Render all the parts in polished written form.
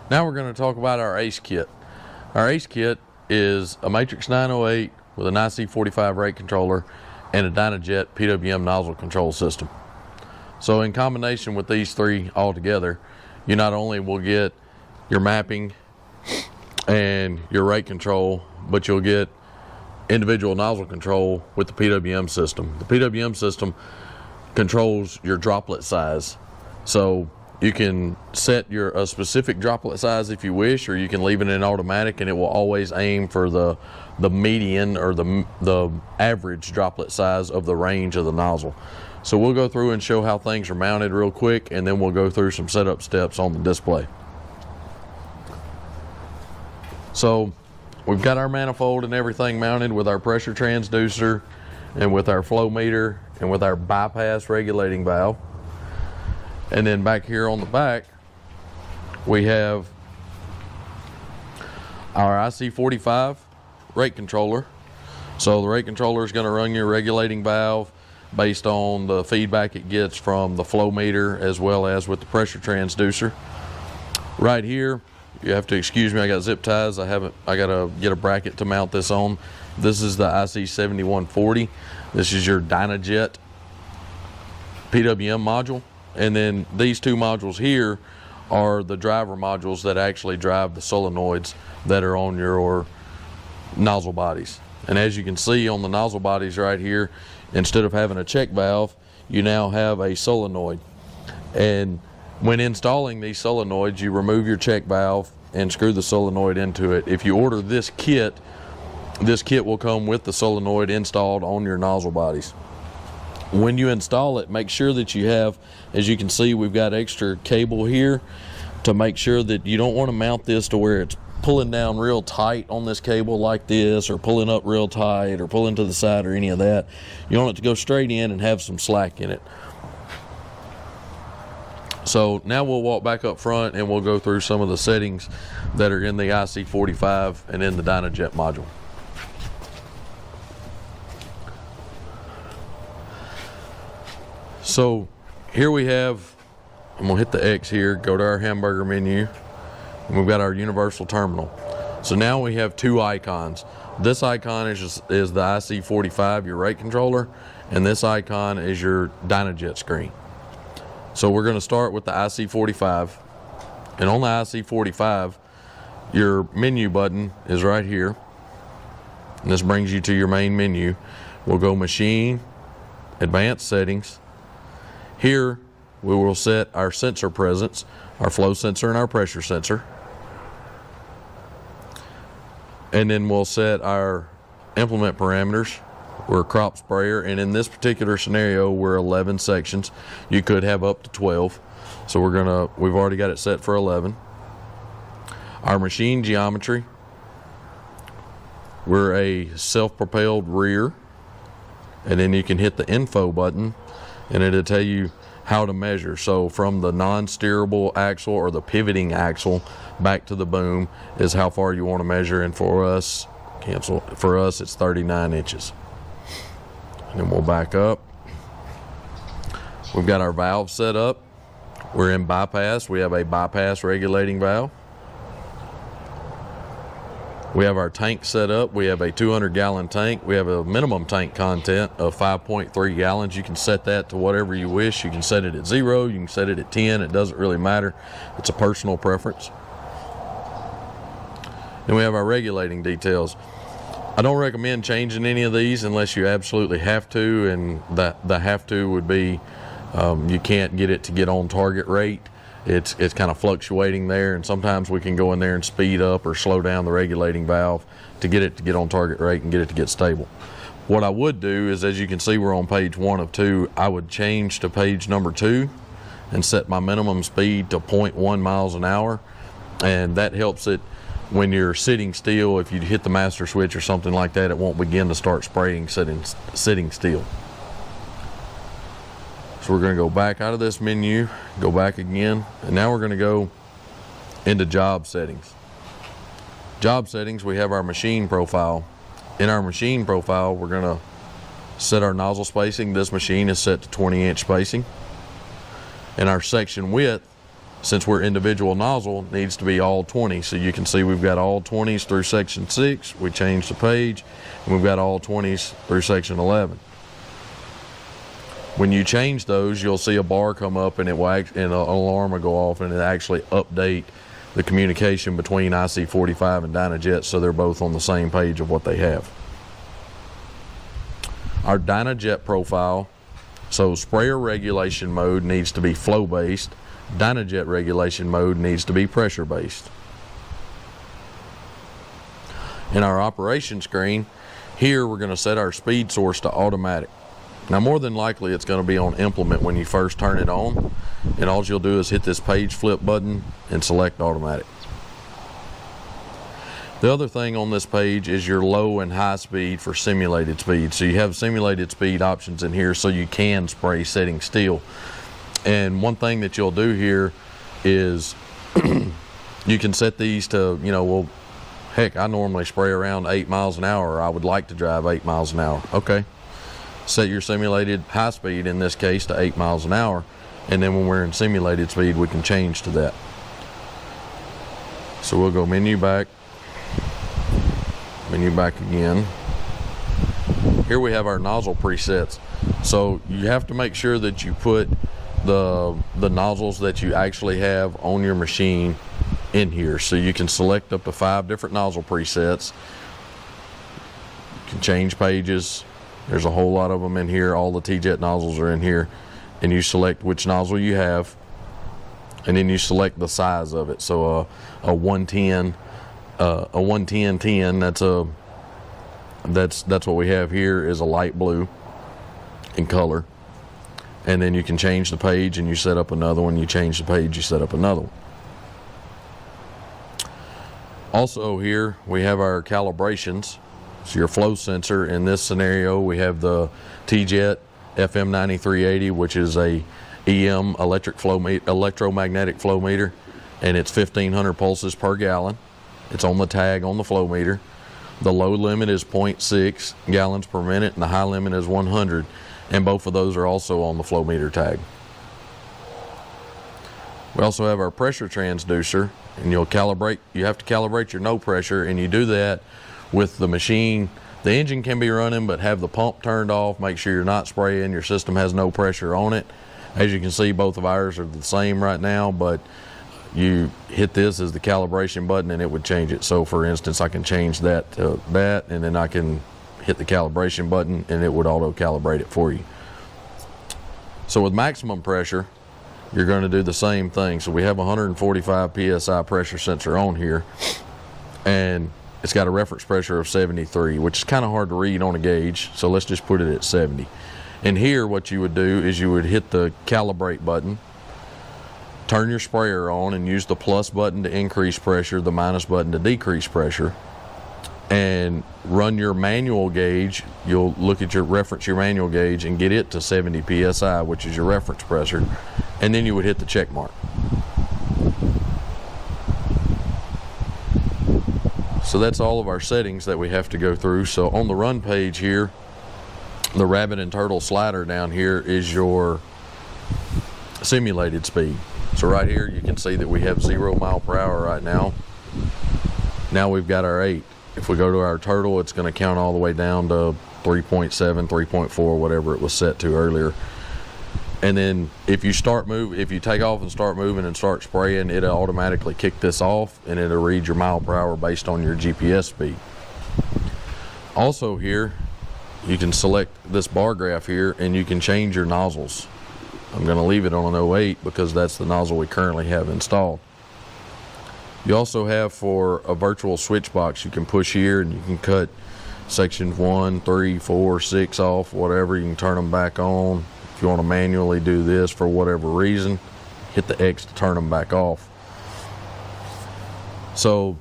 Now we're going to talk about our ACE kit. Our ACE kit is a Matrix 908 with an IC45 rate controller and a TeeJet PWM nozzle control system. So in combination with these three all together, you not only will get your mapping and your rate control, but you'll get individual nozzle control with the PWM system. The PWM system controls your droplet size. So you can set a specific droplet size if you wish, or you can leave it in automatic and it will always aim for the median or the average droplet size of the range of the nozzle. So we'll go through and show how things are mounted real quick, and then we'll go through some setup steps on the display. So we've got our manifold and everything mounted with our pressure transducer and with our flow meter and with our bypass regulating valve. And then back here on the back, we have our IC45 rate controller. So the rate controller is going to run your regulating valve based on the feedback it gets from the flow meter as well as with the pressure transducer. Right here, you have to excuse me, I got zip ties. I got to get a bracket to mount this on. This is the IC7140. This is your TeeJet PWM module. And then these two modules here are the driver modules that actually drive the solenoids that are on your nozzle bodies. And as you can see on the nozzle bodies right here, instead of having a check valve, you now have a solenoid. And when installing these solenoids, you remove your check valve and screw the solenoid into it. If you order this kit will come with the solenoid installed on your nozzle bodies. When you install it, make sure that you have, as you can see, we've got extra cable here to make sure that you don't want to mount this to where it's pulling down real tight on this cable like this, or pulling up real tight, or pulling to the side, or any of that. You want it to go straight in and have some slack in it. So now we'll walk back up front and we'll go through some of the settings that are in the IC45 and in the TeeJet module. So here we have, I'm gonna hit the X here, go to our hamburger menu, and we've got our universal terminal. So now we have two icons. This icon is the IC45, your rate controller, and this icon is your TeeJet screen. So we're gonna start with the IC45, and on the IC45, your menu button is right here, and this brings you to your main menu. We'll go Machine, Advanced Settings. Here we will set our sensor presence, our flow sensor and our pressure sensor. And then we'll set our implement parameters. We're a crop sprayer, and in this particular scenario we're 11 sections. You could have up to 12. So we've already got it set for 11. Our machine geometry, we're a self-propelled rear, and then you can hit the info button and it'll tell you how to measure. So from the non-steerable axle or the pivoting axle back to the boom is how far you want to measure, and for us it's 39 inches. And then we'll back up. We've got our valve set up. We're in bypass. We have a bypass regulating valve. We have our tank set up. We have a 200-gallon tank. We have a minimum tank content of 5.3 gallons. You can set that to whatever you wish. You can set it at 0, you can set it at 10. It doesn't really matter. It's a personal preference. Then we have our regulating details. I don't recommend changing any of these unless you absolutely have to, and the have to would be you can't get it to get on target rate. It's kind of fluctuating there, and sometimes we can go in there and speed up or slow down the regulating valve to get it to get on target rate and get it to get stable. What I would do is, as you can see, we're on page 1 of 2. I would change to page number 2 and set my minimum speed to 0.1 miles an hour, and that helps it when you're sitting still. If you hit the master switch or something like that, it won't begin to start spraying sitting still. So we're going to go back out of this menu, go back again, and now we're going to go into job settings. Job settings, we have our machine profile. In our machine profile, we're going to set our nozzle spacing. This machine is set to 20-inch spacing. And our section width, since we're individual nozzle, needs to be all 20. So you can see we've got all 20s through section 6. We changed the page, and we've got all 20s through section 11. When you change those, you'll see a bar come up, and it will and an alarm will go off, and it actually update the communication between IC45 and TeeJet, so they're both on the same page of what they have. Our TeeJet profile, so sprayer regulation mode needs to be flow based. TeeJet regulation mode needs to be pressure based. In our operation screen, here we're going to set our speed source to automatic. Now, more than likely it's going to be on implement when you first turn it on, and all you'll do is hit this page flip button and select automatic. The other thing on this page is your low and high speed for simulated speed. So you have simulated speed options in here so you can spray setting still. And one thing that you'll do here is you can set these to, you know, well, heck, I normally spray around 8 miles an hour, or I would like to drive 8 miles an hour. Okay. Set your simulated high speed, in this case, to 8 miles an hour. And then when we're in simulated speed, we can change to that. So we'll go menu back again. Here we have our nozzle presets. So you have to make sure that you put the nozzles that you actually have on your machine in here. So you can select up to 5 different nozzle presets. You can change pages. There's a whole lot of them in here. All the TeeJet nozzles are in here, and you select which nozzle you have, and then you select the size of it. So a 110, a 110-10. That's what we have here, is a light blue in color. And then you can change the page, and you set up another one. You change the page, you set up another one. Also here we have our calibrations. So your flow sensor, in this scenario we have the TeeJet FM9380, which is a EM electromagnetic flow meter, and it's 1500 pulses per gallon. It's on the tag on the flow meter. The low limit is 0.6 gallons per minute, and the high limit is 100, and both of those are also on the flow meter tag. We also have our pressure transducer, and you have to calibrate your no pressure, and you do that with the machine. The engine can be running, but have the pump turned off. Make sure you're not spraying, your system has no pressure on it. As you can see, both of ours are the same right now, but you hit this as the calibration button and it would change it. So for instance, I can change that to that, and then I can hit the calibration button and it would auto calibrate it for you. So with maximum pressure, you're going to do the same thing. So we have 145 psi pressure sensor on here, and it's got a reference pressure of 73, which is kind of hard to read on a gauge, so let's just put it at 70. And here what you would do is you would hit the calibrate button, turn your sprayer on, and use the plus button to increase pressure, the minus button to decrease pressure, and run your manual gauge. You'll look at your manual gauge and get it to 70 psi, which is your reference pressure, and then you would hit the check mark. So that's all of our settings that we have to go through. So on the run page here, the rabbit and turtle slider down here is your simulated speed. So right here you can see that we have 0 mile per hour right now. Now we've got our 8. If we go to our turtle, it's going to count all the way down to 3.7, 3.4, whatever it was set to earlier. And then if you take off and start moving and start spraying, it'll automatically kick this off, and it'll read your mile per hour based on your GPS speed. Also here, you can select this bar graph here, and you can change your nozzles. I'm going to leave it on an 08 because that's the nozzle we currently have installed. You also have, for a virtual switch box, you can push here and you can cut sections 1, 3, 4, 6 off, whatever. You can turn them back on. If you want to manually do this for whatever reason, hit the X to turn them back off. So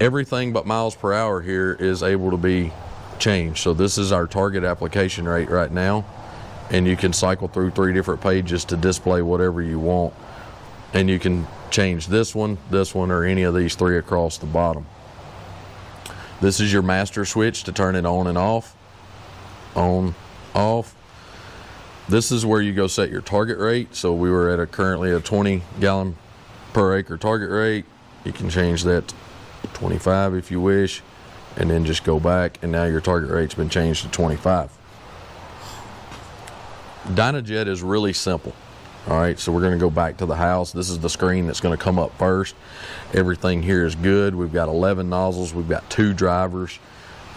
everything but miles per hour here is able to be changed. So this is our target application rate right now, and you can cycle through 3 different pages to display whatever you want, and you can change this one, or any of these 3 across the bottom. This is your master switch to turn it on and off. On, off. This is where you go set your target rate. So we were at currently a 20 gallon per acre target rate. You can change that to 25 if you wish, and then just go back, and now your target rate's been changed to 25. DynaJet is really simple. All right, so we're going to go back to the house. This is the screen that's going to come up first. Everything here is good. We've got 11 nozzles, we've got 2 drivers,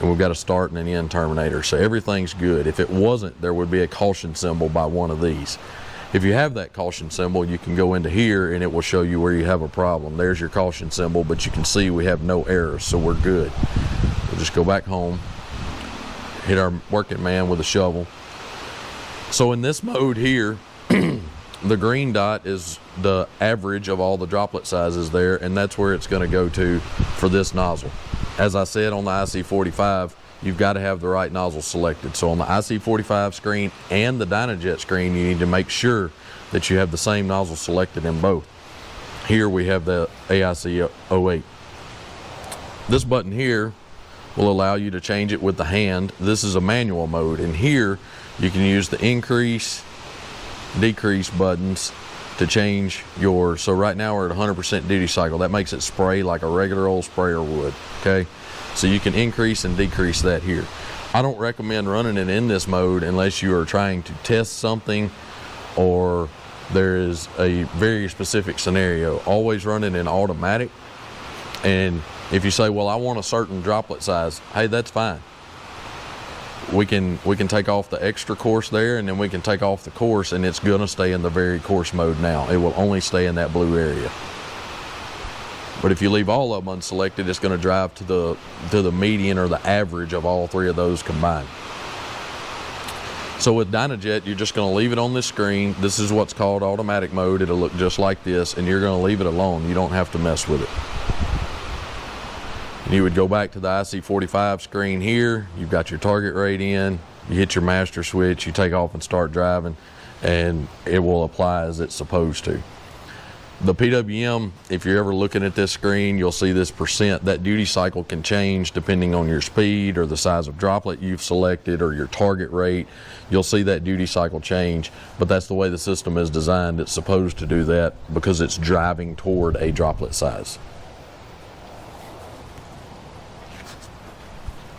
and we've got a start and an end terminator. So everything's good. If it wasn't, there would be a caution symbol by one of these. If you have that caution symbol, you can go into here and it will show you where you have a problem. There's your caution symbol, but you can see we have no errors, so we're good. We'll just go back home, hit our working man with a shovel. So in this mode here, the green dot is the average of all the droplet sizes there, and that's where it's going to go to for this nozzle. As I said, on the IC45, you've got to have the right nozzle selected. So on the IC45 screen and the DynaJet screen, you need to make sure that you have the same nozzle selected in both. Here we have the AIC08. This button here will allow you to change it with the hand. This is a manual mode, and here you can use the increase, decrease buttons to change your, so right now we're at 100% duty cycle. That makes it spray like a regular old sprayer would, okay? So you can increase and decrease that here. I don't recommend running it in this mode unless you are trying to test something or there is a very specific scenario. Always run it in automatic, and if you say, well, I want a certain droplet size, hey, that's fine. We can take off the extra coarse there, and then we can take off the coarse, and it's gonna stay in the very coarse mode now. It will only stay in that blue area. But if you leave all of them unselected, it's gonna drive to the median or the average of all 3 of those combined. So with DynaJet, you're just gonna leave it on this screen. This is what's called automatic mode. It'll look just like this, and you're gonna leave it alone. You don't have to mess with it. You would go back to the IC45 screen here. You've got your target rate in, you hit your master switch, you take off and start driving, and it will apply as it's supposed to. The PWM, if you're ever looking at this screen, you'll see this percent. That duty cycle can change depending on your speed or the size of droplet you've selected or your target rate. You'll see that duty cycle change, but that's the way the system is designed. It's supposed to do that because it's driving toward a droplet size.